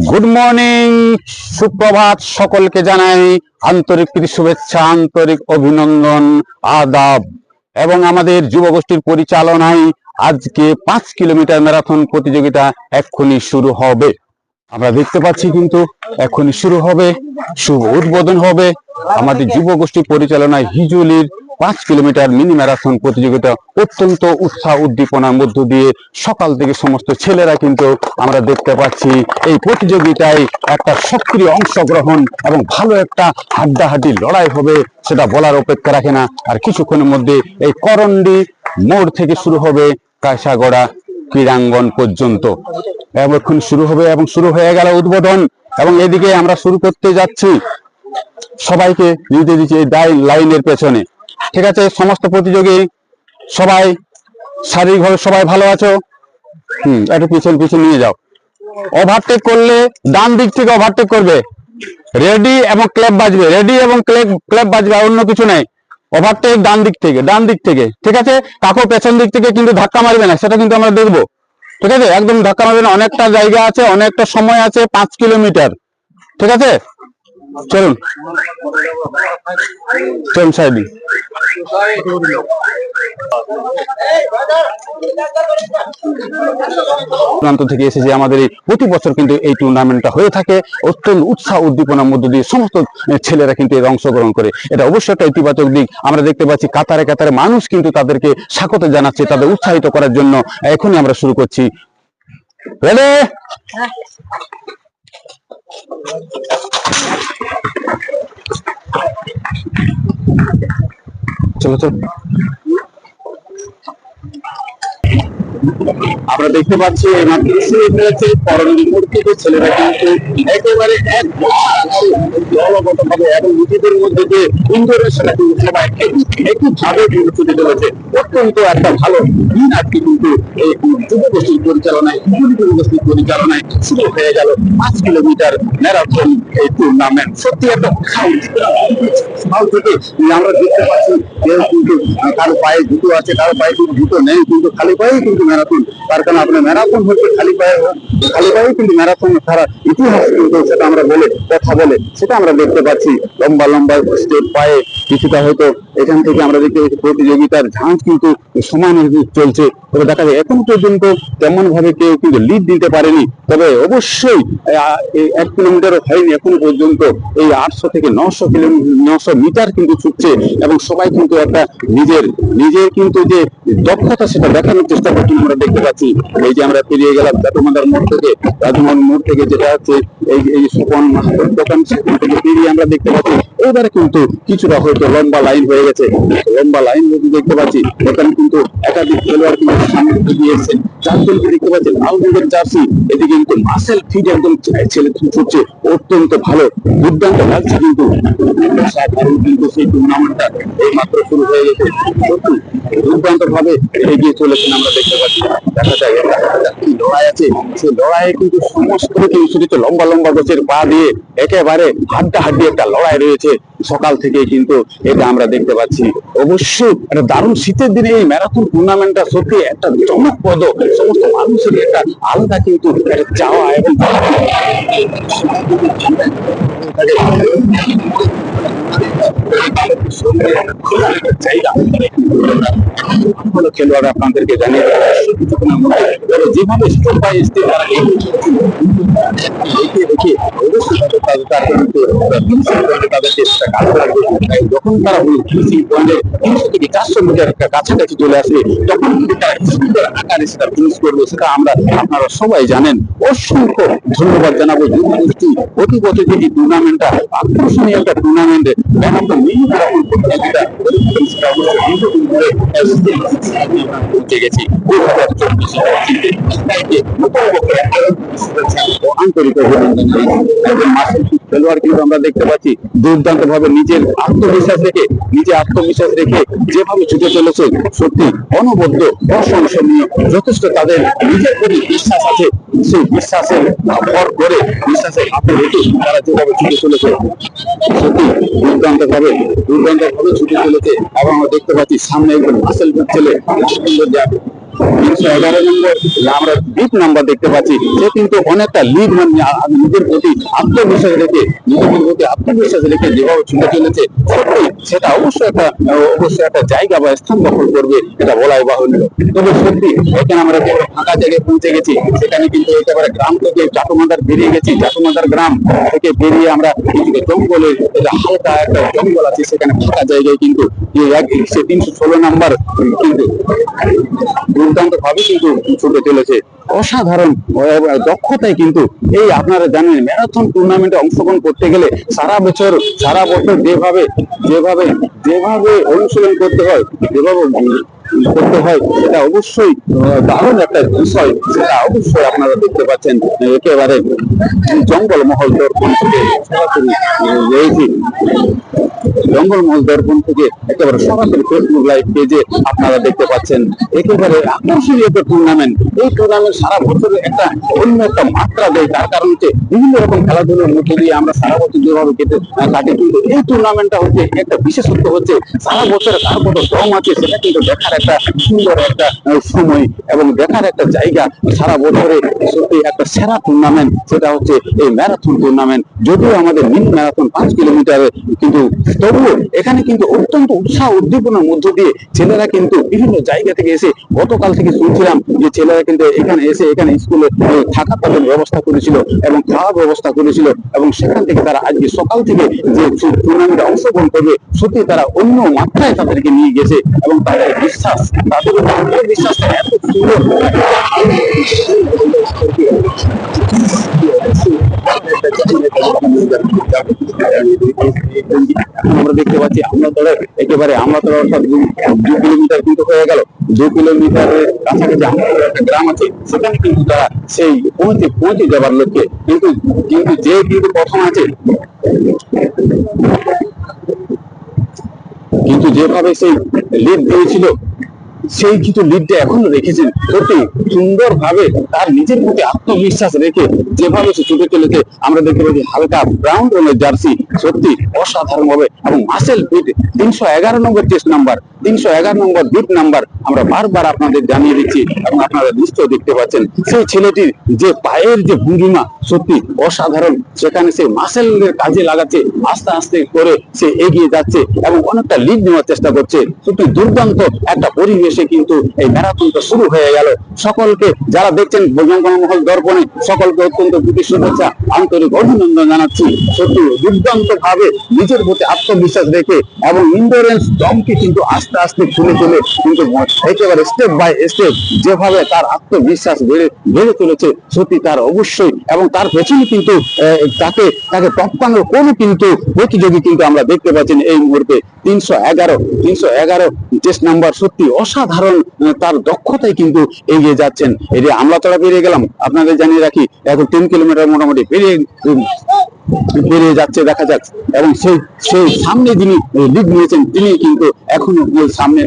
Good morning, সুপ্রভাত। সকলকে জানাই আন্তরিক শুভেচ্ছা, আন্তরিক অভিনন্দন, আদাব। এবং আমাদের যুবগোষ্ঠীর পরিচালনায় আজকে 5 কিলোমিটার ম্যারাথন প্রতিযোগিতা এক্ষুনি শুরু হবে। আমরা দেখতে পাচ্ছি কিন্তু এখনই শুরু হবে, শুভ উদ্বোধন হবে আমাদের যুবগোষ্ঠী পরিচালনায় হিজুলির 5 কিলোমিটার মিনি ম্যারাথন প্রতিযোগিতা। অত্যন্ত উৎসাহ উদ্দীপনার মধ্য দিয়ে সকাল থেকে সমস্ত ছেলেরা কিন্তু আমরা দেখতে পাচ্ছি এই প্রতিযোগিতায় একটা সক্রিয় অংশগ্রহণ এবং ভালো একটা হাড্ডাহাড্ডি লড়াই হবে, সেটা বলার অপেক্ষা রাখে না। আর কিছুক্ষণের মধ্যে এই করন্ডি মোড় থেকে শুরু হবে কায়সাগড়া ক্রীড়াঙ্গন পর্যন্ত এখন শুরু হবে এবং শুরু হয়ে গেল উদ্বোধন। এবং এদিকে আমরা শুরু করতে যাচ্ছি, সবাইকে নিতে দিচ্ছি এই লাইনের পেছনে। ঠিক আছে, সমস্ত প্রতিযোগী সবাই শারীরিকভাবে সবাই ভালো আছো? একটু পিছন নিয়ে যাও। ওভারটেক করলে ডান দিক থেকে ওভারটেক করবে, রেডি এবং ক্ল্যাপ বাজবে, রেডি এবং ক্ল্যাপ বাজবে, আর অন্য কিছু নাই। ওভারটেক ডান দিক থেকে, ঠিক আছে? কাকু পেছন দিক থেকে কিন্তু ধাক্কা মারবে না, সেটা কিন্তু আমরা দেখবো। ঠিক আছে, একদম ধাক্কা মারবে না, অনেকটা জায়গা আছে, অনেকটা সময় আছে, 5 কিলোমিটার। ঠিক আছে, চলুন সাইডি। প্রান্ত থেকে এসেছে আমাদের এই প্রতি বছর কিন্তু এই টুর্নামেন্টটা হয়ে থাকে। অত্যন্ত উৎসাহ উদ্দীপনার মধ্য দিয়ে সমস্ত ছেলেরা কিন্তু এর অংশগ্রহণ করে। এটা অবশ্যই একটা ইতিবাচক দিক। আমরা দেখতে পাচ্ছি কাতারে কাতারে মানুষ কিন্তু তাদেরকে স্বাগত জানাচ্ছে, তাদের উৎসাহিত করার জন্য। এখনই আমরা শুরু করছি। রেডি? চলো। আমরা দেখতে পাচ্ছি করন্ডি মোড় থেকে ছেলেরা কিন্তু একেবারে দলগতভাবে এবং নিজেদের মধ্যে যে ইন্দ্রের সেটা কিন্তু সবাই একইভাবে ছুটে চলেছে। অত্যন্ত একটা ভালো দিন আজকে কিন্তু এই যুবগোষ্ঠীর পরিচালনায় শুরু হয়ে গেল 5 কিলোমিটার ম্যারাথন এই টুর্নামেন্ট। সত্যি একটা সকাল থেকে আমরা দেখতে পাচ্ছি কেউ কিন্তু কারো পায়ে জুতো আছে, কারো পায়ে কিন্তু জুতো নেই, কিন্তু খালি পায়ে কিন্তু ম্যারাথন। তার কারণ আপনার ম্যারাথন হচ্ছে খালি পায়ে কিন্তু ম্যারাথন সারা ইতিহাস কিন্তু সেটা আমরা কথা বলে সেটা আমরা দেখতে পাচ্ছি। লম্বা স্টেপ পায়ে কিছুটা হয়তো এখান থেকে আমরা দেখতে পাচ্ছি প্রতিযোগিতার ঝাঁজ কিন্তু সমান চলছে। তবে দেখা যায় এখন পর্যন্ত তেমন ভাবে কেউ কিন্তু লিড দিতে পারেনি। তবে অবশ্যই 1 কিলোমিটারও হয়নি এখনো পর্যন্ত। এই 800 থেকে 900 মিটার কিন্তু ছুটছে এবং সবাই কিন্তু একটা নিজের কিন্তু যে দক্ষতা সেটা দেখানোর চেষ্টা করছি আমরা দেখতে পাচ্ছি। এই যে আমরা পেরিয়ে গেলাম রাজুমাদার মোড় থেকে যেটা হচ্ছে এই সুপন দোকান, সেখান থেকে পেরিয়ে আমরা দেখতে পাচ্ছি এবারে কিন্তু কিছুটা হয়তো লম্বা লাইন হয়ে গেছে। লম্বা লাইন দেখতে পাচ্ছি এখানে কিন্তু একাধিক খেলোয়াড় কিন্তু সামনে এগিয়ে এসেছেন। চারজনকে দেখতে পাচ্ছেন লাল রঙের জার্সি, এদিকে কিন্তু মাসেল ফিট একদম ছেলে ছুটছে, অত্যন্ত ভালো দুর্দান্ত লাগছে। কিন্তু সেই টুর্নামেন্টটা এই মাত্র শুরু হয়ে গেছে, দুর্দান্ত ভাবে এগিয়ে চলেছেন আমরা দেখতে পাচ্ছি। দেখা যায় কি লড়াই আছে, সেই লড়াইয়ে কিন্তু সমস্ত কিছু লম্বা গোছের পা দিয়ে একেবারে হাড্ডাহাড্ডি একটা লড়াই রয়েছে সকাল থেকে কিন্তু এটা আমরা দেখতে পাচ্ছি। অবশ্যই একটা দারুণ শীতের দিনে এই ম্যারাথন টুর্নামেন্টটা সত্যি একটা চমকপ্রদ, সমস্ত মানুষের একটা আলাদা কিন্তু চাওয়া এবং খেলোয়াড় আপনাদেরকে জানিয়ে যেভাবে স্টেপ বাই স্টেপ যখন তারা 300 থেকে 400 মিটার কাছাকাছি চলে আসবে তখন আকারে সেটা ফিনিশ করবে, সেটা আপনারা সবাই জানেন। অসংখ্য ধন্যবাদ জানাবো যুবগোষ্ঠী প্রতি বছর যে টুর্নামেন্টটা আকর্ষণীয় একটা টুর্নামেন্টে পৌঁছে গেছি 2024 আন্তরিক অভিনন্দন জানাই। একজন মাসুম খেলোয়াড় কিন্তু আমরা দেখতে পাচ্ছি দুর্দান্ত ভাবে নিজের আত্মবিশ্বাস রেখে যেভাবে ছুটে চলেছে, সত্যি অনবদ্য, প্রশংসনীয়। যথেষ্ট তাদের নিজের প্রতি বিশ্বাস আছে, সেই বিশ্বাসের ভর করে, বিশ্বাসের হাতে রেখে তারা যেভাবে ছুটে চলেছে, সত্যি দুর্দান্ত ভাবে ছুটে চলেছে। এবং আমরা দেখতে পাচ্ছি সামনে একজন মাসেল ছেলে 311 নম্বর আমরা ডিপ নাম্বার দেখতে পাচ্ছি। সে কিন্তু অনেকটা লিড নিজের প্রতি আত্মবিশ্বাস রেখে যেভাবে ছুটে চলেছে, সত্যি সেটা অবশ্যই একটা জায়গা বা স্থান দখল করবে, এটা বলাই বাহুল্য। তবে সত্যি এখানে আমরা ফাঁকা জায়গায় পৌঁছে গেছি, সেখানে কিন্তু একেবারে গ্রাম থেকে চাটুমাদার বেরিয়ে গেছি। চাটুমাদার গ্রাম থেকে বেরিয়ে আমরা কিছুটা জঙ্গলের হালকা একটা জঙ্গল আছে, সেখানে ফাঁকা জায়গায় কিন্তু 316 নাম্বার কিন্তু দুর্দান্ত ভাবে কিন্তু ছুটে চলেছে। অসাধারণ দক্ষতায় কিন্তু এই আপনারা জানেন ম্যারাথন টুর্নামেন্টে অংশগ্রহণ করতে গেলে সারা বছর যেভাবে অনুশীলন করতে হয়, সেটা অবশ্যই দারুণ একটা বিষয়। সেটা অবশ্যই আপনারা দেখতে পাচ্ছেন একেবারে জঙ্গলমহল দর্পণ থেকে সরাসরি রয়েছি। জঙ্গলমহল দর্পণ থেকে একেবারে সরাসরি ফেসবুক লাইভ পেজে আপনারা দেখতে পাচ্ছেন একেবারে আকর্ষণীয় একটা টুর্নামেন্ট। এই টুর্নামেন্ট সারা বছরের অন্য একটা মাত্রা দেয়, তার কারণ হচ্ছে বিভিন্ন রকম খেলাধুলার মধ্যে দিয়ে আমরা সারা বছর যেভাবে কাটে, কিন্তু এই টুর্নামেন্টটা হচ্ছে একটা বিশেষত্ব হচ্ছে সারা বছরে কার কত দম আছে সেটা কিন্তু দেখার একটা সুন্দর একটা সময় এবং দেখার একটা জায়গা। সারা বছরে সত্যি একটা সেরা টুর্নামেন্ট, সেটা হচ্ছে এই ম্যারাথন টুর্নামেন্ট। যদিও আমাদের মিনি ম্যারাথন 5 কিলোমিটারে, কিন্তু তবুও এখানে কিন্তু অত্যন্ত উৎসাহ উদ্দীপনার মধ্য দিয়ে ছেলেরা কিন্তু বিভিন্ন জায়গা থেকে এসে, গতকাল থেকে শুনছিলাম যে ছেলেরা কিন্তু এখানে স্কুলে থাকার তাদের ব্যবস্থা করেছিল এবং খাওয়ার ব্যবস্থা করেছিল, এবং সেখান থেকে তারা আজকে সকাল থেকে যে টুর্নামেন্টে অংশগ্রহণ করবে, সত্যি তারা অন্য মাত্রায় তাদেরকে নিয়ে গেছে এবং তাদের বিশ্বাস, তাদের বিশ্বাসটা এত সুন্দর। আমরা দেখতে পাচ্ছি আমলাতলা অর্থাৎ 2 কিলোমিটার কিন্তু হয়ে গেল। 2 কিলোমিটারের কাছাকাছি আমলাতলা একটা গ্রাম আছে, সেখানে কিন্তু তারা সেই পৌঁছে যাবার লক্ষ্যে কিন্তু যে কিন্তু প্রথম আছে, কিন্তু যেভাবে সেই লিড দিয়েছিল সেই কিন্তু লিডটা এখনো রেখেছেন। সত্যি সুন্দর ভাবে তার নিজের প্রতি আত্মবিশ্বাস রেখে যেভাবে সে ছুটে চলেছে, আমরা দেখতে পাচ্ছি হালকা ব্রাউন রঙের জার্সি, সত্যি অসাধারণ ভাবে। এবং মাসেল ফিট 311 নম্বর টেস্ট নাম্বার, 311 নম্বর বিট নাম্বার আমরা বারবার আপনাদের জানিয়ে দিচ্ছি এবং আপনারা নিশ্চয় দেখতে পাচ্ছেন সেই ছেলেটির যে পায়ের যে ভঙ্গিমা, সত্যি অসাধারণ। সেখানে সে মাসেলের কাজে লাগাচ্ছে, আস্তে আস্তে করে সে এগিয়ে যাচ্ছে এবং অনেকটা লিড নেওয়ার চেষ্টা করছে। সত্যি দুর্দান্ত একটা পরিবেশে কিন্তু এই ম্যারাথনটা শুরু হয়ে গেল। সকলকে যারা দেখছেন জঙ্গলমহল দর্পণে, সকলকে অত্যন্ত প্রীতি শুভেচ্ছা, আন্তরিক অভিনন্দন জানাচ্ছি। সত্যি দুর্দান্ত ভাবে নিজের প্রতি আত্মবিশ্বাস রেখে এবং ইন্ডোরেন্স দমকে কিন্তু আস্তে আস্তে খুলে কিন্তু একেবারে স্টেপ বাই স্টেপ যেভাবে তার আত্মবিশ্বাস বেড়ে চলেছে, সত্যি তার অবশ্যই, এবং তার পেছনে কিন্তু তাকে টপকানোর কোনো কিন্তু প্রতিযোগী কিন্তু আমরা দেখতে পাচ্ছেন এই মুহূর্তে। 311 টেস্ট নাম্বার, সত্যি অসাধারণ তার দক্ষতায় কিন্তু এগিয়ে যাচ্ছেন। এই যে আমলাতলা পেরিয়ে গেলাম, আপনাদের জানিয়ে রাখি এখন 10 কিলোমিটার মোটামুটি পেরিয়ে যাচ্ছে, দেখা যাক। এবং সেই সামনে যিনি লিড নিয়েছেন তিনি কিন্তু এখনো সামনে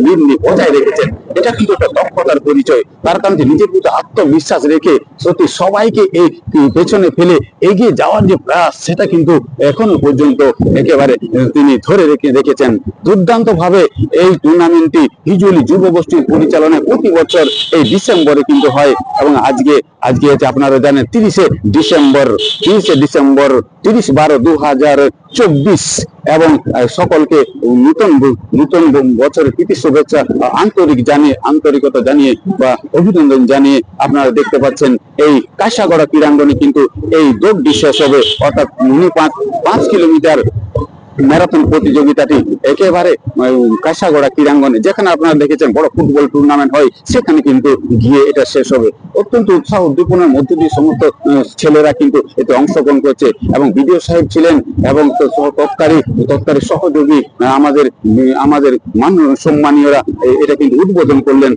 লিড বজায় রেখেছেন। এটা কিন্তু একটা দক্ষতার পরিচয়, তার কারণ নিজের প্রতি আত্মবিশ্বাস রেখে সত্যি সবাইকে এই পেছনে ফেলে এগিয়ে যাওয়ার যে প্রয়াস, সেটা কিন্তু এখনো পর্যন্ত একেবারে তিনি ধরে রেখেছেন দুর্দান্ত ভাবে। এই টুর্নামেন্টটি হিজুলি যুব গোষ্ঠীর পরিচালনায় প্রতি বছর এই ডিসেম্বরে কিন্তু হয়, এবং আজকে হচ্ছে আপনারা জানেন 30 ডিসেম্বর 30/12/2024 এবং সকলকে নতুন বছরের প্রীতি শুভেচ্ছা আন্তরিকতা জানিয়ে বা অভিনন্দন জানিয়ে আপনারা দেখতে পাচ্ছেন এই কাশাগড়া ক্রীড়াঙ্গনে কিন্তু এই দৌড়টি শেষ হবে, অর্থাৎ 5 কিলোমিটার ম্যারাথন প্রতিযোগিতাটি একেবারে কাশাগড়া ক্রীড়াঙ্গনে, যেখানে আপনারা দেখেছেন বড় ফুটবল টুর্নামেন্ট হয়, সেখানে কিন্তু গিয়ে এটা শেষ হবে। অত্যন্ত উৎসাহ উদ্দীপনার মধ্য দিয়ে সমস্ত ছেলেরা কিন্তু এতে অংশগ্রহণ করছে এবং বিডিও সাহেব ছিলেন এবং তৎকারী সহযোগী আমাদের আমাদের সম্মানীয়রা এটা কিন্তু উদ্বোধন করলেন,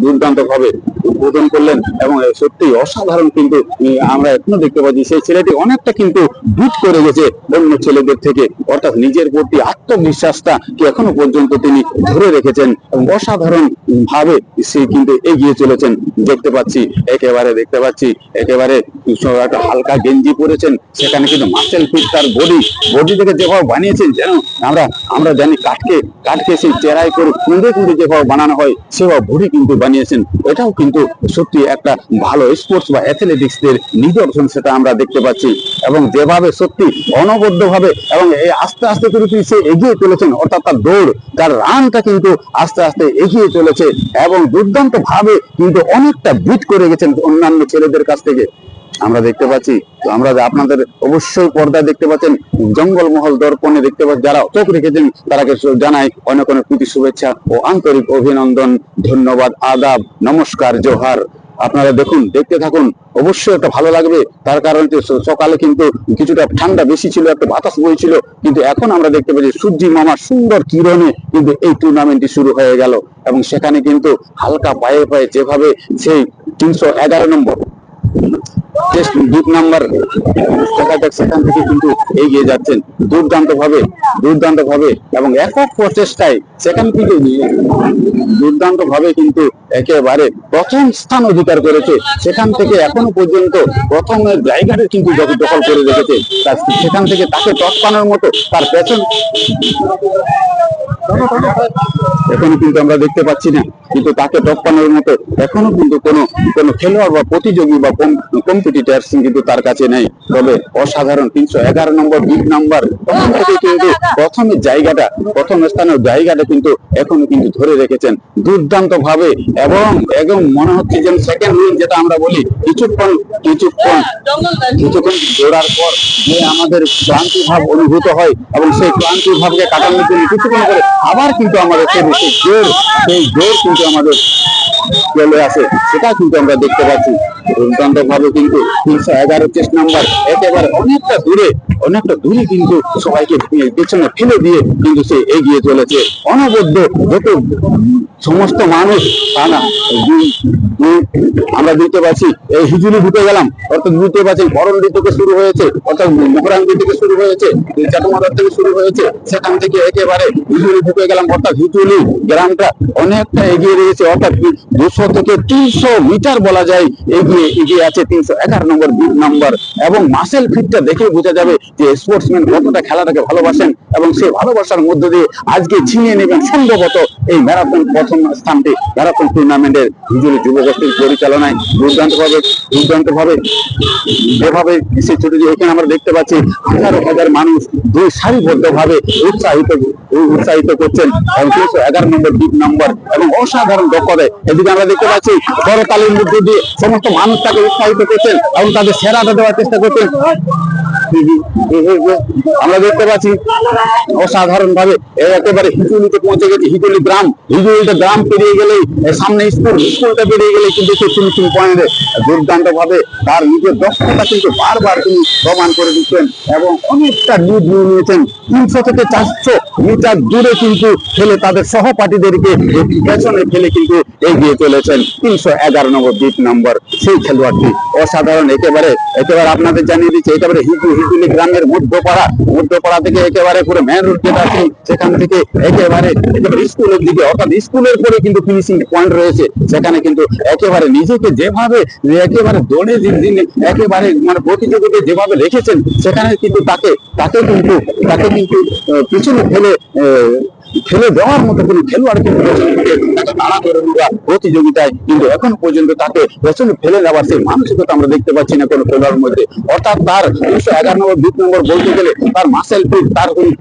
দুর্দান্ত ভাবে উদ্বোধন করলেন এবং সত্যি অসাধারণ। কিন্তু আমরা এখনো দেখতে পাচ্ছি সেই ছেলেটি অনেকটা কিন্তু বুট করে গেছে অন্য ছেলেদের থেকে, অর্থাৎ নিজের প্রতি আত্মবিশ্বাসটা কি এখনো পর্যন্ত তিনি ধরে রেখেছেন এবং অসাধারণ ভাবে সে কিন্তু এগিয়ে চলেছেন। দেখতে পাচ্ছি একেবারে একটা হালকা গেঞ্জি পরেছেন, সেখানে কিন্তু মাসেল ফিট তার বডি থেকে যেভাবে বানিয়েছেন যেন আমরা জানি কাঠকে সেই চেরাই করে কুঁড়ে যেভাবে বানানো হয় সেভাবে বডি কিন্তু বানিয়েছেন। এটাও কিন্তু সত্যি একটা ভালো স্পোর্টস বা অ্যাথলেটিক্সদের নিদর্শন, সেটা আমরা দেখতে পাচ্ছি। এবং যেভাবে সত্যি অনবদ্য ভাবে এবং আস্তে আস্তে করে সে এগিয়ে চলেছেন, অর্থাৎ তার দৌড় তার রানটা কিন্তু আস্তে আস্তে এগিয়ে চলেছে এবং দুর্দান্ত ভাবে কিন্তু অনেকটা বিট করে গেছেন অন্যান্য ছেলেদের কাছ থেকে আমরা দেখতে পাচ্ছি। তো আমরা আপনাদের অবশ্যই পর্দায় দেখতে পাচ্ছেন, জঙ্গলমহল দর্পণে দেখতে পাচ্ছেন, যারা চোখ রেখেছেন তারাকে জানাই অনেক অনেক প্রীতি শুভেচ্ছা ও আন্তরিক অভিনন্দন, ধন্যবাদ, আদাব, নমস্কার, জোহার। আপনারা দেখতে থাকুন, অবশ্যই একটা ভালো লাগবে। তার কারণ সকালে কিন্তু কিছুটা ঠান্ডা বেশি ছিল, একটা বাতাস বইছিল, কিন্তু এখন আমরা দেখতে পাচ্ছি সূর্যি মামার সুন্দর কিরণে কিন্তু এই টুর্নামেন্টটি শুরু হয়ে গেল এবং সেখানে কিন্তু হালকা পায়ে যেভাবে সেই 311 নম্বর দ্বীপ নাম্বার সেখান থেকে কিন্তু এগিয়ে যাচ্ছেন দুর্দান্ত ভাবে এবং একক প্রচেষ্টায় সেখান থেকে দুর্দান্ত ভাবে কিন্তু একেবারে প্রথম স্থান অধিকার করেছে। সেখান থেকে এখনো পর্যন্ত প্রথম জায়গাটা কিন্তু দখল করে রেখেছে, সেখান থেকে তাকে টপকানোর মতো তার পেছন এখনো কিন্তু আমরা দেখতে পাচ্ছি না, কিন্তু তাকে টপকানোর মতো এখনো কিন্তু কোনো খেলোয়াড় বা প্রতিযোগী বা কম্পিটিটার কিন্তু তার কাছে নেই। তবে অসাধারণ 311 নম্বর দ্বীপ নাম্বার থেকে কিন্তু প্রথম স্থানের জায়গাটা কিন্তু এখনো কিন্তু ধরে রেখেছেন দুর্দান্ত ভাবে এবং মনে হচ্ছে যেন সেকেন্ড উইন যেটা আমরা বলি, কিছুক্ষণ দৌড়ার পর যে আমাদের ক্লান্তি ভাব অনুভূত হয় এবং সেই ক্লান্তি ভাবকে কাটানোর জন্য কিছুক্ষণ করে আবার কিন্তু আমাদের সেই জোর কিন্তু আমাদের চলে আসে, সেটা কিন্তু আমরা দেখতে পাচ্ছি। দুর্দান্ত ভাবে কিন্তু 311 চেস নাম্বার একেবারে অনেকটা দূরে কিন্তু সবাইকে পেছনে ফেলে দিয়ে কিন্তু সে এগিয়ে চলেছে অনবদ্য। যত সমস্ত মানুষ আমরা দেখতে পাচ্ছি এই হিজুলি ঢুকে গেলাম, অর্থাৎ বুঝতে পারছি বরন্ডি থেকে শুরু হয়েছে, অর্থাৎ মোহরাঙ্গি থেকে শুরু হয়েছে, চাটুমাদার থেকে শুরু হয়েছে, সেখান থেকে একেবারে হিজুলি ঢুকে গেলাম, অর্থাৎ হিজুলি গ্রামটা অনেকটা এগিয়ে রয়েছে, অর্থাৎ 200 থেকে 300 মিটার বলা যায় এগিয়ে আছে 311 নম্বর দ্বীপ নাম্বার। এবং মাসেল ফিটটা দেখে বোঝা যাবে যে স্পোর্টসম্যান কতটা খেলাটাকে ভালোবাসেন এবং সেই ভালোবাসার মধ্য দিয়ে আজকে ছিনিয়ে নেবেন সম্ভবত এই ম্যারাথন প্রথম স্থানটি ম্যারাথন টুর্নামেন্টের হিজুলি যুব গোষ্ঠীর পরিচালনায় দুর্দান্ত ভাবে যেভাবে সে ছুটে দিয়ে এখানে আমরা দেখতে পাচ্ছি 18,000 মানুষ দুই সারিবদ্ধ ভাবে উৎসাহিত করছেন এবং 311 নম্বর দ্বীপ নাম্বার এবং অসাধারণ দক্ষতায় এদিকে আমরা দেখতে পাচ্ছি করতালির মধ্যে দিয়ে সমস্ত মানুষ তাকে উৎসাহিত করছেন এবং তাদের সেরাটা দেওয়ার চেষ্টা করছেন। আমরা দেখতে পাচ্ছি অসাধারণ ভাবে একেবারে হিজুলিতে পৌঁছে গেছে, হিজুলিটা গ্রাম পেরিয়ে গেলেই সামনে স্কুলটা পেরিয়ে গেলেই কিন্তু সে ফিনিশিং পয়েন্টে দুর্দান্ত ভাবে তার নিজের দক্ষতা কিন্তু বারবার তিনি প্রমাণ করে দিচ্ছেন এবং অনেকটা লিড নিয়ে নিয়েছেন। 300 থেকে 400 মিটার দূরে কিন্তু ফেলে তাদের সহপাঠীদেরকে পেছনে ফেলে কিন্তু এগিয়ে চলেছেন 311 নম্বর দ্বীপ নাম্বার সেই খেলোয়াড়টি অসাধারণ। একেবারে আপনাদের জানিয়ে দিচ্ছে একেবারে হিজুলি গ্রামের মধ্যপাড়া থেকে একেবারে পুরো মেন রোড যেটা আছে সেখান থেকে একেবারে স্কুলের দিকে, অর্থাৎ স্কুলের পরে কিন্তু ফিনিশিং পয়েন্ট রয়েছে, সেখানে কিন্তু একেবারে নিজেকে যেভাবে একেবারে দৌড়ে একেবারে মানে প্রতিযোগিতা যেভাবে রেখেছেন সেখানে কিন্তু তাকে কিন্তু পিছনে ফেলে দেওয়ার মতো কোনো খেলোয়াড় কিন্তু তাড়া করে দেওয়া প্রতিযোগিতায় কিন্তু এখন পর্যন্ত তাকে পেছনে ফেলে দেওয়ার সেই মানসিকতা আমরা দেখতে পাচ্ছি না কোনো খেলোয়াড়ের মধ্যে। অর্থাৎ তার 311 নম্বর দ্বীপ নম্বর বলতে গেলে তার মাসেল ফিট,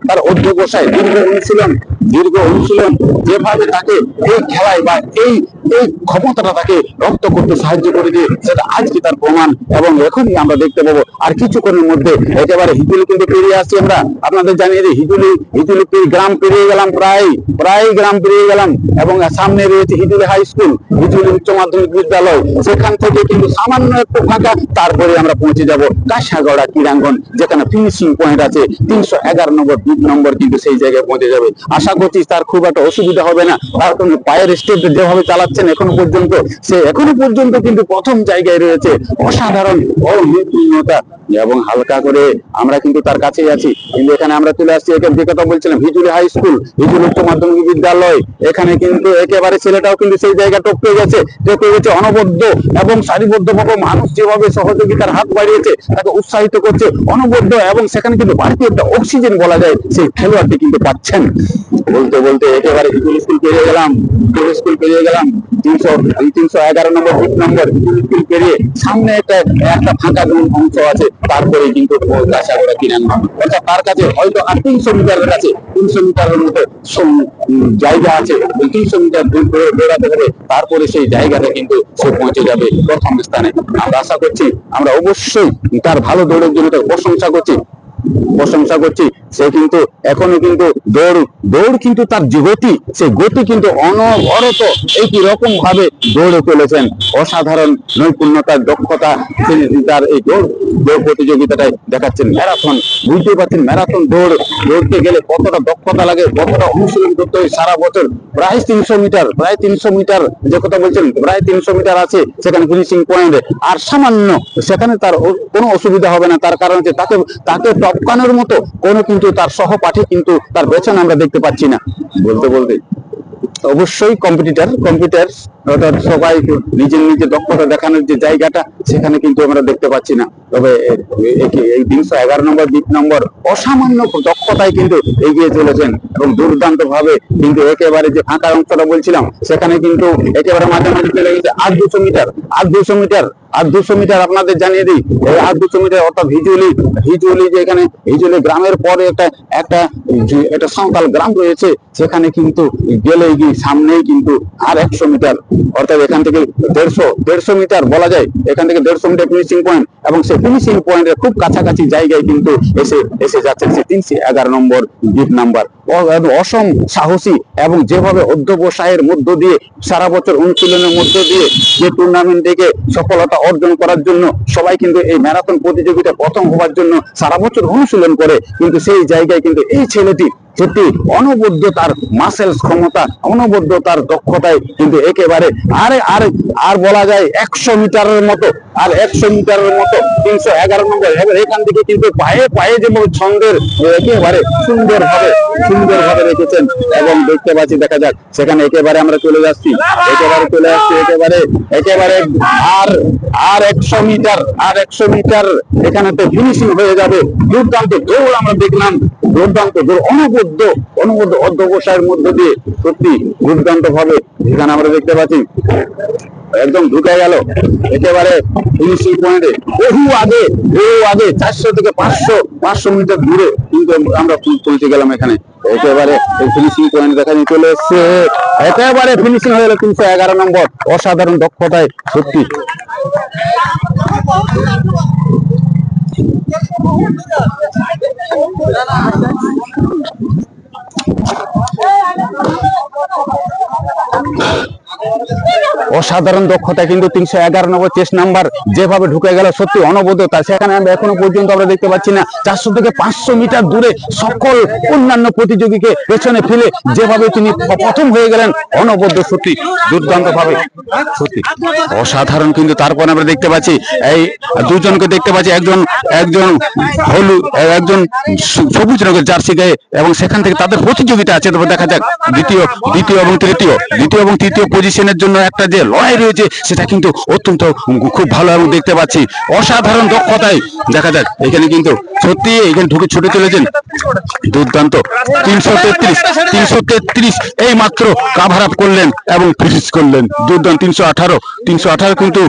তার অধ্যবসায়, দীর্ঘ অনুশীলন, দীর্ঘ অনুশীলন যেভাবে তাকে এই খেলায় বা এই এই ক্ষমতাটা তাকে রপ্ত করতে সাহায্য করেছে, সেটা আজকে তার প্রমাণ। এবং এখনই আমরা দেখতে পাবো আর কিছুক্ষণের মধ্যে একেবারে হিজুলি কিন্তু পেরিয়ে আসছি আমরা। আপনাদের জানিয়ে দিই, হিজুলি গ্রাম পেরিয়ে গেলাম, প্রায় গ্রাম পেরিয়ে গেলাম, এবং সামনে রয়েছে হিজুলি হাই স্কুল, হিজুলি উচ্চ মাধ্যমিক বিদ্যালয়। সেখান থেকে কিন্তু সামান্য একটু ফাঁকা, তারপরে আমরা পৌঁছে যাব কাশাগড়া ক্রীড়াঙ্গন, যেখানে ফিনিশিং পয়েন্ট আছে 311 নম্বর কিন্তু সেই জায়গায় পৌঁছে যাবে। আশা করছি তার খুব একটা অসুবিধা হবে না, তার কোনো পায়ের স্টেপ যেভাবে চালাচ্ছেন এখনো পর্যন্ত কিন্তু প্রথম জায়গায় রয়েছে। অসাধারণ অভিজ্ঞতা এবং হালকা করে আমরা কিন্তু তার কাছেই আছি। কিন্তু এখানে আমরা চলে আসছি, যে কথা বলছিলাম, হিজুলি হাই স্কুল, হিজুলি উচ্চ মাধ্যমিক বিদ্যালয়। এখানে কিন্তু একেবারে ছেলেটাও কিন্তু সেই জায়গা টপকে গেছে। অনবদ্য এবং সারিবদ্ধভাবে মানুষ যেভাবে সহযোগিতার হাত বাড়িয়েছে, তাকে উৎসাহিত করছে অনবদ্য, এবং সেখানে কিন্তু বাড়তি একটা অক্সিজেন বলা যায় সেই খেলোয়াড়টি কিন্তু পাচ্ছেন। বলতে বলতে একেবারে হিজুলি স্কুল পেরিয়ে গেলাম, 311 নম্বর স্কুল পেরিয়ে সামনে একটা ফাঁকা অংশ আছে, তারপরে কিন্তু কাশাগড়া ক্রীড়াঙ্গন। অর্থাৎ তার কাছে হয়তো আর 300 মিটারের কাছে 300 মিটারের মতো জায়গা আছে। 300 মিটার দৌড়াতে হবে, তারপরে সেই জায়গাটা কিন্তু সে পৌঁছে যাবে প্রথম স্থানে। আমরা আশা করছি, আমরা অবশ্যই তার ভালো দৌড়ের জন্য তার প্রশংসা করছি। সে কিন্তু এখনো কিন্তু দৌড় কিন্তু তার যে গতি, সেই গতি কিন্তু অনবরত একই রকম ভাবে দৌড়ে চলেছেন। অসাধারণ নৈপুণ্যতার দক্ষতা তিনি তার এই দৌড় প্রতিযোগিতাটাই দেখাচ্ছেন। ম্যারাথন, বুঝতেই পারছেন, ম্যারাথন দৌড়তে গেলে কতটা দক্ষতা লাগে, কতটা অনুশীলন করতে হয় সারা বছর। প্রায় 300 মিটার যে কথা বলছেন, প্রায় 300 মিটার আছে সেখানে ফিনিশিং পয়েন্ট। আর সামান্য সেখানে তার কোনো অসুবিধা হবে না, তার কারণ হচ্ছে তাকে টপকানোর মতো কোনো কিন্তু তার সহপাঠী কিন্তু তার পেছনে আমরা দেখতে পাচ্ছি না। বলতে অবশ্যই কম্পিটিটর অর্থাৎ সবাই নিজের দক্ষতা দেখানোর যে জায়গাটা, সেখানে কিন্তু আমরা দেখতে পাচ্ছি না। তবে এই 311 নম্বর অসামান্য দক্ষতায় কিন্তু এগিয়ে চলেছেন, এবং দুর্দান্ত ভাবে কিন্তু একেবারে যে ফাঁকা অংশটা বলছিলাম, সেখানে কিন্তু একেবারে মাঝামাঝি চলে গেছে। আর 200 মিটার আপনাদের জানিয়ে দিই, এই 200 মিটার অর্থাৎ হিজুলি যে এখানে হিজুলি গ্রামের পরে একটা সাঁওতাল গ্রাম রয়েছে, সেখানে কিন্তু গেলেই সামনেই কিন্তু আর 100 মিটার, অর্থাৎ এখান থেকে 150 মিটার বলা যায়, এখান থেকে 150 মিটার ফিনিশিং পয়েন্ট, এবং সেই ফিনিশিং পয়েন্টের খুব কাছাকাছি জায়গায় কিন্তু এসে যাচ্ছেন সে 311 নম্বর দ্বীপ নাম্বার। অসম সাহসী এবং যেভাবে অধ্যবসায়ের মধ্য দিয়ে সারা বছর অনুশীলনের মধ্য দিয়ে যে টুর্নামেন্ট থেকে সফলতা অর্জন করার জন্য সবাই কিন্তু এই ম্যারাথন প্রতিযোগিতা প্রথম হওয়ার জন্য সারা বছর অনুশীলন করে, কিন্তু সেই জায়গায় কিন্তু এই ছেলেটি সত্যি অনবদ্য তার মাসেলস ক্ষমতা, অনবদ্য তার দক্ষতায় কিন্তু একেবারে আর বলা যায় 100 মিটারের মতো, 311 নম্বর। এবার এখান থেকে কিন্তু পায়ে যেমন ছন্দের একেবারে সুন্দরভাবে রেখেছেন, এবং দেখতে পাচ্ছি, দেখা যাক সেখানে একেবারে আমরা চলে আসছি একেবারে আর 100 মিটার এখানে তো ফিনিশিং হয়ে যাবে। দুর্দান্ত দৌড় আমরা দেখলাম, অনবদ্য অধ্যবসায়ের মধ্য দিয়ে সত্যি দুর্দান্ত ভাবে এখানে আমরা দেখতে পাচ্ছি একদম ঢুকে গেল একেবারে ফিনিশিং পয়েন্টে। বহু আগে 400 থেকে 500 মিটার দূরে কিন্তু আমরা পৌঁছে গেলাম। এখানে একেবারে ফিনিশিং পয়েন্ট দেখা নিয়ে চলে এসছে, একেবারে ফিনিশিং হয়ে গেল 311 নম্বর। অসাধারণ দক্ষতায় সত্যি। অসাধারণ দক্ষতা কিন্তু 311 নম্বর চেস্ট নাম্বার যেভাবে ঢুকে গেল, সত্যি অনবদ্যতা সেখানে আমরা এখনো পর্যন্ত আমরা দেখতে পাচ্ছি না। 400 থেকে 500 মিটার দূরে সকল অন্যান্য প্রতিযোগীকে পেছনে ফেলে যেভাবে তিনি প্রথম হয়ে গেলেন, অনবদ্য সত্যি দুর্দান্ত ভাবে, সত্যি অসাধারণ। কিন্তু তারপর আমরা দেখতে পাচ্ছি এই দুজনকে দেখতে পাচ্ছি, একজন হলুদ, একজন সবুজ রঙের জার্সি গায়ে, এবং সেখান থেকে তাদের প্রতিযোগিতা আছে। তবে দেখা যাক দ্বিতীয় এবং তৃতীয় পজিশনের জন্য একটা যে লড়াই রয়েছে সেটা কিন্তু অত্যন্ত খুব ভালো এবং দেখতে পাচ্ছি অসাধারণ দক্ষতায়। দেখা যাক এখানে কিন্তু সত্যি এখানে ঢুকে ছুটে চলেছেন দুর্দান্ত 333 এই মাত্র কাভার আপ করলেন এবং ফিনিশ করলেন দুর্দান্ত 318 কিন্তু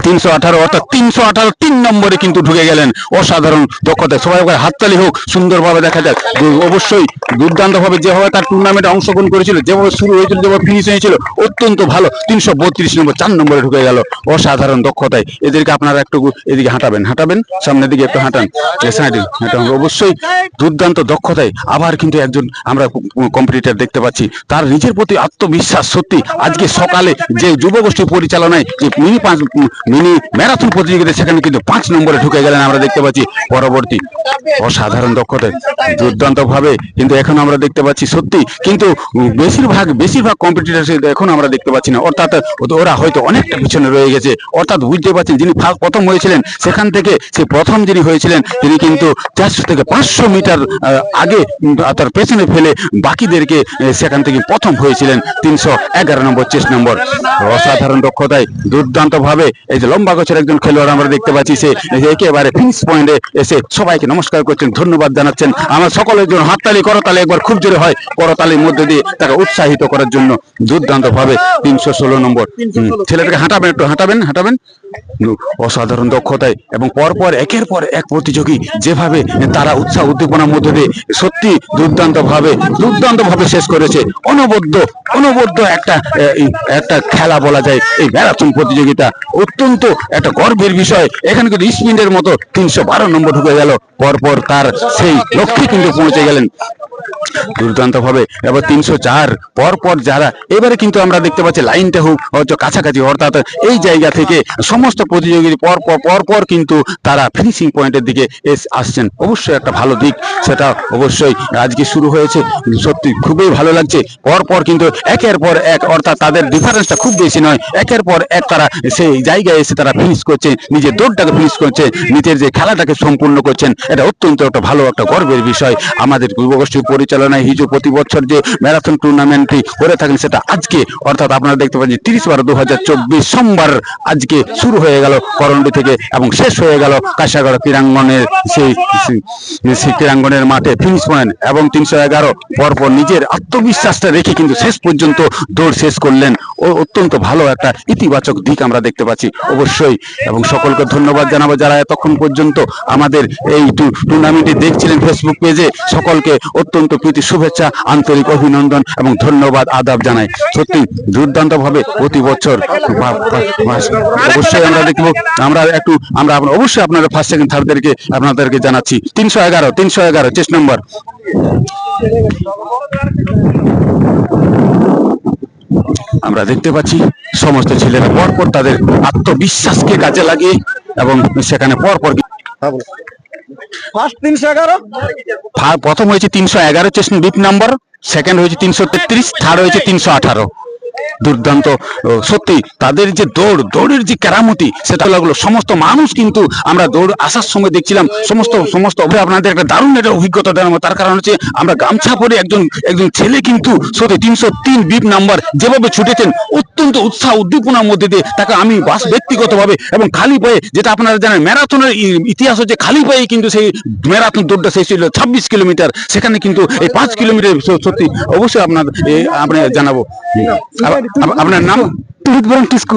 318 অর্থাৎ 318 3 নম্বরে কিন্তু ঢুকে গেলেন অসাধারণ দক্ষতা। সবাই হাততালি হোক, সুন্দরভাবে দেখা যাক। অবশ্যই দুর্দান্ত ভাবে যেভাবে তার টুর্নামেন্টে অংশগ্রহণ করেছিল, যেভাবে শুরু হয়েছিল, যেভাবে ফিনিশ হয়েছিল অত্যন্ত ভালো। 332 নম্বর 4 নম্বরে ঢুকে গেল অসাধারণ দক্ষতায়। এদেরকে আপনারা একটু এদিকে হাঁটাবেন সামনের দিকে একটু হাঁটান। অবশ্যই দুর্দান্ত দক্ষতায় আবার কিন্তু একজন আমরা কম্পিটিটর দেখতে পাচ্ছি, তার নিজের প্রতি আত্মবিশ্বাস সত্যি। আজকে সকালে যে যুবগোষ্ঠী পরিচালনায় যে মিনি ম্যারাথন প্রতিযোগিতা সেখানে কিন্তু 5 নম্বরে ঢুকে গেলেন আমরা দেখতে পাচ্ছি। পরবর্তী অসাধারণ দক্ষতায় দুর্দান্ত ভাবে কিন্তু এখন আমরা দেখতে পাচ্ছি সত্যি। কিন্তু বেশিরভাগ কম্পিটিটর এখন আমরা দেখতে পাচ্ছি না, অর্থাৎ ওরা হয়তো অনেকটা পিছনে রয়ে গেছে। অর্থাৎ বুঝতে পারছেন যিনি প্রথম হয়েছিলেন সেখান থেকে সেই প্রথম যিনি হয়েছিলেন তিনি কিন্তু 400 থেকে 500 মিটার আগে তার পেছনে ফেলে বাকিদেরকে সেখান থেকে প্রথম হয়েছিলেন 311 নম্বর 6 নম্বর। অসাধারণ দক্ষতায় দুর্দান্ত ভাবে এই যে লম্বা গোছের একজন খেলোয়াড় আমরা দেখতে পাচ্ছি, সে একেবারে ফিনিশ পয়েন্টে এসে সবাইকে নমস্কার করছেন, ধন্যবাদ জানাচ্ছেন। আমার সকলের জন্য হাততালি করতালি একবার খুব জোরে হয়, করতালির মধ্যে দিয়ে তাকে উৎসাহিত করার জন্য দুর্দান্ত ভাবে 316 নম্বর ছেলেটাকে একটু হাঁটাবেন অসাধারণ দক্ষতায় এবং পরপর একের পর এক প্রতিযোগী যেভাবে তারা উৎসাহ উদ্দীপনার মধ্যে দিয়ে সত্যি দুর্দান্ত ভাবে শেষ করেছে। অনবদ্য একটা খেলা বলা যায় এই ম্যারাথন প্রতিযোগিতা। অত্যন্ত একটা গর্বের বিষয়। এখানে কিন্তু স্পিনের মতো 312 নম্বর ঢুকে গেল, পরপর তার সেই লক্ষ্যে কিন্তু পৌঁছে গেলেন দুর্দান্ত ভাবে। এবার 304 পরপর যারা এবারে কিন্তু আমরা দেখতে পাচ্ছি লাইনটা হচ্ছে কাছাকাছি, অর্থাৎ এই জায়গা থেকে সমস্ত প্রতিযোগী পরপর কিন্তু তারা ফিনিশিং পয়েন্টের দিকে আসছেন। অবশ্যই একটা ভালো দিক, সেটা অবশ্যই আজকে শুরু হয়েছে, সত্যি খুবই ভালো লাগছে। পরপর কিন্তু একের পর এক, অর্থাৎ তাদের ডিফারেন্সটা খুব বেশি নয়, একের পর এক তারা সেই জায়গায় এসে তারা ফিনিশ করছে, নিজের দৌড়টাকে ফিনিশ করছে, নিজের যে খেলাটাকে সম্পূর্ণ করছেন। এটা অত্যন্ত একটা ভালো একটা গর্বের বিষয়। আমাদের যুবগোষ্ঠীর পরিচালনায় হিজু প্রতি বছর যে ম্যারাথন টুর্নামেন্টটি করে থাকেন সেটা আজকে, অর্থাৎ আপনারা দেখতে পাচ্ছেন 30/12/2024 সোমবার আজকে শুরু হয়ে গেল করন্ডি থেকে এবং শেষ হয়ে গেল কাশিয়াগড় ক্রীড়াঙ্গনের সেই ক্রীড়াঙ্গনের মাঠে ফিনিশ পয়েন্ট। এবং 311 পরপর নিজের আত্মবিশ্বাসটা রেখে কিন্তু শেষ পর্যন্ত দৌড় শেষ করলেন। ও অত্যন্ত ভালো একটা ইতিবাচক দিক আমরা দেখতে পাচ্ছি অবশ্যই। এবং সকলকে ধন্যবাদ জানাবো যারা এতক্ষণ পর্যন্ত আমাদের এই টুর্নামেন্টটি দেখছিলেন ফেসবুক পেজে। সকলকে অত্যন্ত প্রীতি শুভেচ্ছা, আন্তরিক অভিনন্দন এবং ধন্যবাদ আদাব জানাই। সত্যি দুর্দান্ত ভাবে প্রতি বছর অবশ্যই আমরা দেখবো। আমরা অবশ্যই আপনারা ফার্স্ট সেকেন্ড থার্ডদেরকে আপনাদেরকে জানাচ্ছি। 311 চেস নম্বর আমরা দেখতে পাচ্ছি সমস্ত ছেলেরা পরপর তাদের আত্মবিশ্বাসকে কাজে লাগিয়ে এবং সেখানে পরপর প্রথম হয়েছে 311 চেস ডিপ নাম্বার, সেকেন্ড হয়েছে 333, থার্ড হয়েছে 318। দুর্দান্ত সত্যি তাদের যে দৌড়ের যে কেরামতি সেটা লাগলো। সমস্ত মানুষ কিন্তু আমরা দৌড় আসার সময় দেখছিলাম সমস্ত আপনাদের একটা দারুণ একটা অভিজ্ঞতা দেওয়ার। তার কারণ হচ্ছে আমরা গামছা পরে একজন ছেলে কিন্তু সত্যি 303 বিপ নাম্বার যেভাবে ছুটেছেন অত্যন্ত উৎসাহ উদ্দীপনার মধ্যে দিয়ে তাকে আমি ব্যক্তিগতভাবে এবং খালি পায়ে, যেটা আপনারা জানেন ম্যারাথনের ইতিহাস হচ্ছে খালি পায়ে কিন্তু সেই ম্যারাথন দৌড়টা শেষ ছিল 26 কিলোমিটার। সেখানে কিন্তু এই 5 কিলোমিটার সত্যি অবশ্যই আপনার জানাবো। আপনার নাম? তড়িৎ বরণ কিসকু,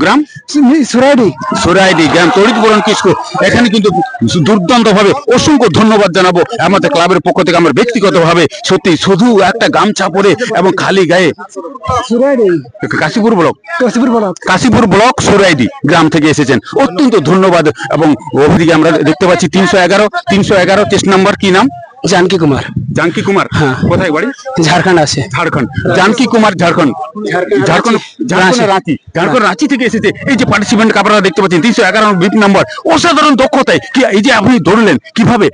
গ্রাম সুরাইডি গ্রাম তড়িৎ বরণ কিসকু। এখানে কিন্তু দুর্দান্ত ভাবে অসংখ্য ধন্যবাদ জানাবো আমাদের ক্লাবের পক্ষ থেকে, আমার ব্যক্তিগত ভাবে সত্যি শুধু একটা গামছা পরে এবং খালি গায়ে কাশীপুর ব্লক সুরাইডি গ্রাম থেকে এসেছেন, অত্যন্ত ধন্যবাদ। এবং ওদিকে আমরা দেখতে পাচ্ছি 311 টেস্ট নাম্বার, কি নাম? जानकी कुमार। হ্যাঁ, কোথায় বাড়ি? ঝাড়খণ্ড আছে। জানকি কুমার ঝাড়খণ্ড রাঁচি থেকে এসেছে। এই যে পার্টিসিপেন্ট আপনারা দেখতে পাচ্ছেন 311 বিপ নাম্বার, অসাধারণ দক্ষতায়। কি এই যে আপনি দৌড়লেন কিভাবে?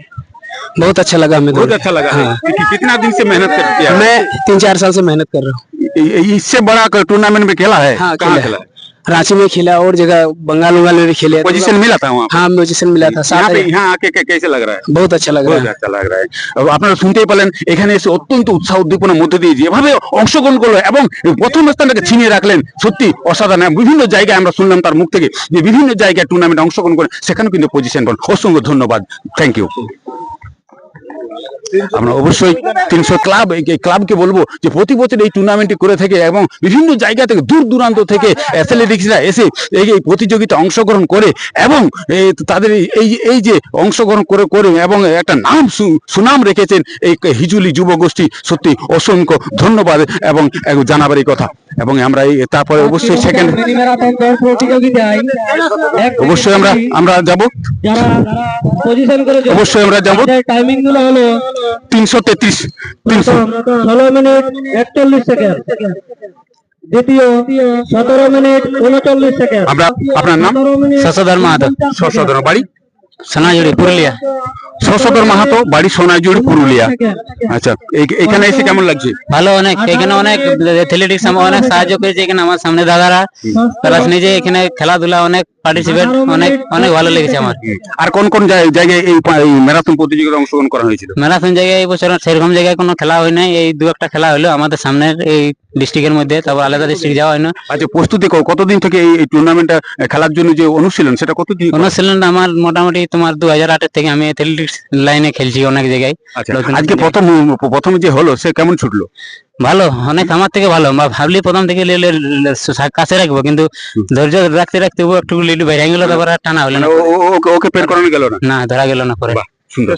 बहुत अच्छा लगा हमें। बहुत अच्छा लगा। हाँ। कितना दिन से मेहनत करते हैं? मैं 3-4 साल से मेहनत कर रहा हूँ। इससे बड़ा टूर्नामेंट में खेला है? हाँ, कहाँ खेला है? रांची में खेला और जगह बंगाल उंगाल में भी खेले। पोजीशन मिला था वहाँ पे? हाँ पोजीशन मिला था। यहाँ पे यहाँ आके कैसे लग रहा है? बहुत अच्छा लग रहा बहुत है। अच्छा लग रहा है। আপনারা শুনতেই পেলেন এখানে এসে অত্যন্ত উৎসাহ উদ্দীপনার মধ্যে দিয়ে যেভাবে অংশগ্রহণ করলো এবং প্রথম স্থানটাকে ছিনিয়ে রাখলেন, সত্যি অসাধারণ। বিভিন্ন জায়গায় আমরা শুনলাম তার মুখ থেকে যে বিভিন্ন জায়গায় টুর্নামেন্টে অংশগ্রহণ করে সেখানেও কিন্তু পজিশন পান। অসংখ্য ধন্যবাদ, থ্যাংক ইউ। আমরা অবশ্যই 300 ক্লাব, এই ক্লাবকে বলবো যে প্রতি বছর এই টুর্নামেন্টটি করে থাকে এবং বিভিন্ন জায়গা থেকে দূর দূরান্ত থেকে অ্যাথলেটিক্সরা এসে এই প্রতিযোগিতা অংশগ্রহণ করে এবং তাদের এই যে অংশগ্রহণ করে এবং একটা নাম সুনাম রেখেছেন এই হিজুলি যুব গোষ্ঠী, সত্যি অসংখ্য ধন্যবাদ এবং জানাবার এই কথা। এবং আমরা তারপরে অবশ্যই সেকেন্ড অবশ্যই আমরা যাব, অবশ্যই আমরা যাব। টাইমিং গুলো হলো 333 16 মিনিট 41 সেকেন্ড, দ্বিতীয় 17 মিনিট 39 সেকেন্ড। আপনার নাম? शशधर माहातो, শশধর বাড়ি सोनाझुरी पुरुलिया। শশধর মাহাতো বাড়ি সোনাইজুড়ি পুরুলিয়া। আচ্ছা, এখানে এসে কেমন লাগছে? ভালো, অনেক এখানে অনেক অ্যাথলেটিক্স অনেক সাহায্য করেছে এখানে আমার সামনে দাদারা, প্লাস নিজে এখানে খেলাধুলা অনেক পার্টিসিপেট অনেক অনেক ভালো লেগেছে আমার। আর কোন কোন জায়গায় এই ম্যারাথন প্রতিযোগিতায় অংশগ্রহণ করা হয়েছিল? ম্যারাথন জায়গায় এই বছর সেরকম জায়গায় কোনো খেলা হয় নাই, এই দু একটা খেলা হলো আমাদের সামনের এই ডিস্ট্রিক্টের মধ্যে, তারপর আলাদা ডিস্ট্রিক্ট যাওয়া হয় না। আচ্ছা, প্রস্তুতি কতদিন থেকে এই টুর্নামেন্টটা খেলার জন্য যে অনুশীলন সেটা কতদিন? অনুশীলন আমার মোটামুটি তোমার 2008 থেকে আমি অ্যাথলেটিক্স লাইনে খেলছি অনেক জায়গায়। আচ্ছা, আজকে প্রথম যে হলো সে কেমন ছুটলো? ভালো, অনেক আমার থেকে ভালো। ভাবলি প্রথম থেকে কাছে রাখবো, কিন্তু ধৈর্য রাখতে রাখতে ও একটু লিড বেড়ে গেল, তারপর আর টানা হলো না। ওকে পের করানো গেল না? না, ধরা গেল না পরে। সুন্দর,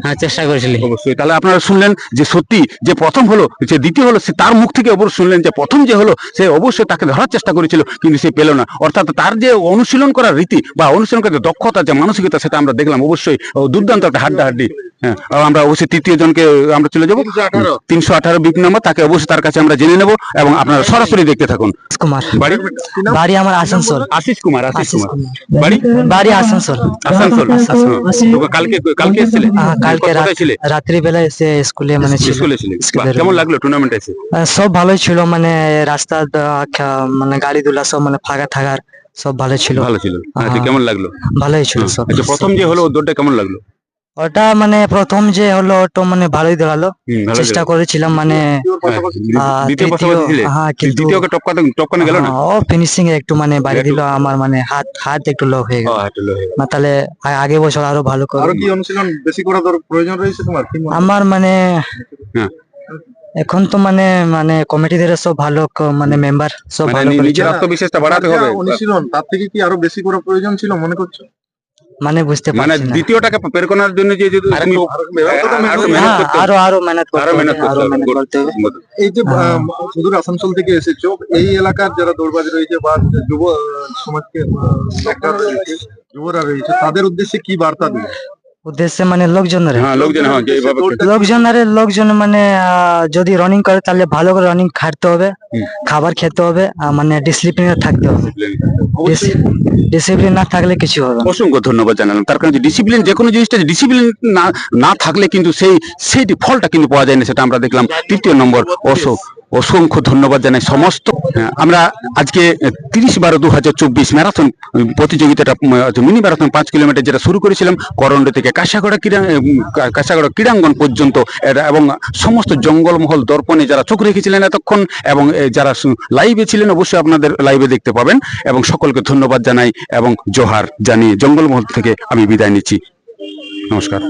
হ্যাঁ চেষ্টা করেছিলি অবশ্যই। তাহলে আপনারা শুনলেন যে সত্যি যে প্রথম হলো, যে দ্বিতীয় হলো, সে তার মুখ থেকে অবশ্যই শুনলেন যে প্রথম যে হলো সে অবশ্যই তাকে ধরার চেষ্টা করেছিল কিন্তু সে পেল না। অর্থাৎ তার যে অনুশীলন করার রীতি বা অনুশীলন করার দক্ষতা, যে মানসিকতা, সেটা আমরা দেখলাম অবশ্যই দুর্দান্ত একটা হাড্ডাহাড্ডি। হ্যাঁ, আমরা অবশ্যই তৃতীয় জনকে আমরা চলে যাবো, 318 বিপ নাম্বার, তাকে অবশ্যই তার কাছে আমরা জেনে নেব এবং আপনারা সরাসরি দেখতে থাকুন। কুমার বাড়ি? বাড়ি আমার আসানসোল। আশিস কুমার বাড়ি? বাড়ি আসানসোল। আসানসোল। কালকে এসেছিলে? কালকে রাত্রি বেলা এসে স্কুলে মানে স্কুলে ছিলে? কেমন লাগলো টুর্নামেন্ট এসে? সব ভালোই ছিল, মানে রাস্তা মানে গাড়ি দুলা সব মানে ফাঁকা থাকার সব ভালো ছিল। ভালো ছিল। আচ্ছা, কেমন লাগলো? ভালোই ছিল সব। আচ্ছা, প্রথম যে হলো দৌড়টা কেমন লাগলো? ওটা মানে প্রথম যে হলো ওটা মানে ভালোই দাঁড়ালো, চেষ্টা করেছিলাম মানে দ্বিতীয় পাশাপাশি ছিলে? হ্যাঁ, কিন্তু দ্বিতীয়কে টপকানো গেল না? ও ফিনিশিং এ একটু মানে বাইরে দিল, আমার মানে হাত একটু লো হয়ে গেল। না তাহলে আগে বছর আরো ভালো করে। আরো কি অনুশীলন বেশি করা প্রয়োজন রয়েছে তোমার? আমার মানে হ্যাঁ, এখন তো মানে কমিটিদের সব ভালো, মানে মেম্বার সব ভালো করেছে। নিজের আত্মবিশ্বাসটা বাড়াতে হবে। অনুশীলন তার থেকে কি আরো বেশি করা প্রয়োজন ছিল মনে করছো? মানে বুঝতে মানে পারছি না। দ্বিতীয়টাকে বের করার জন্য যে তুমি আরো মেহনত করতে হবে। আরো মেহনত করতে আরো হবে, মেহনত আরো মেহনত করতে হবে। এই যে সুদূর আসানসোল থেকে এসেছো, এই এলাকার যারা দৌড়বাজ রয়েছে বা যুব সমাজকে একটা রয়েছে, যুবরা রয়েছে, তাদের উদ্দেশ্যে কি বার্তা দেবে? উদ্দেশ্যে মানে লোকজনের লোকজন মানে যদি রানিং করে তাহলে ভালো করে রানিং খাটতে হবে, খাবার খেতে হবে, মানে ডিসিপ্লিনে থাকতে হবে। ডিসিপ্লিন না থাকলে কিছু হবে না। অসংখ্য ধন্যবাদ জানালাম, তার কারণ ডিসিপ্লিন, যে কোনো জিনিসটা ডিসিপ্লিন না থাকলে কিন্তু সেই ফলটা কিন্তু পাওয়া যায় না, সেটা আমরা দেখলাম। তৃতীয় নম্বর অসংখ্য ধন্যবাদ জানাই সমস্ত। আমরা আজকে 30/12/2024 ম্যারাথন প্রতিযোগিতাটা, মিনি ম্যারাথন 5 কিলোমিটার যেটা শুরু করেছিলাম করন্ড থেকে কাশাগড়া ক্রীড়াঙ্গন পর্যন্ত, এবং সমস্ত জঙ্গলমহল দর্পণে যারা চোখ রেখেছিলেন এতক্ষণ এবং যারা লাইভে ছিলেন অবশ্যই আপনাদের লাইভে দেখতে পাবেন, এবং সকলকে ধন্যবাদ জানাই এবং জোহার জানিয়ে জঙ্গলমহল থেকে আমি বিদায় নিচ্ছি। নমস্কার।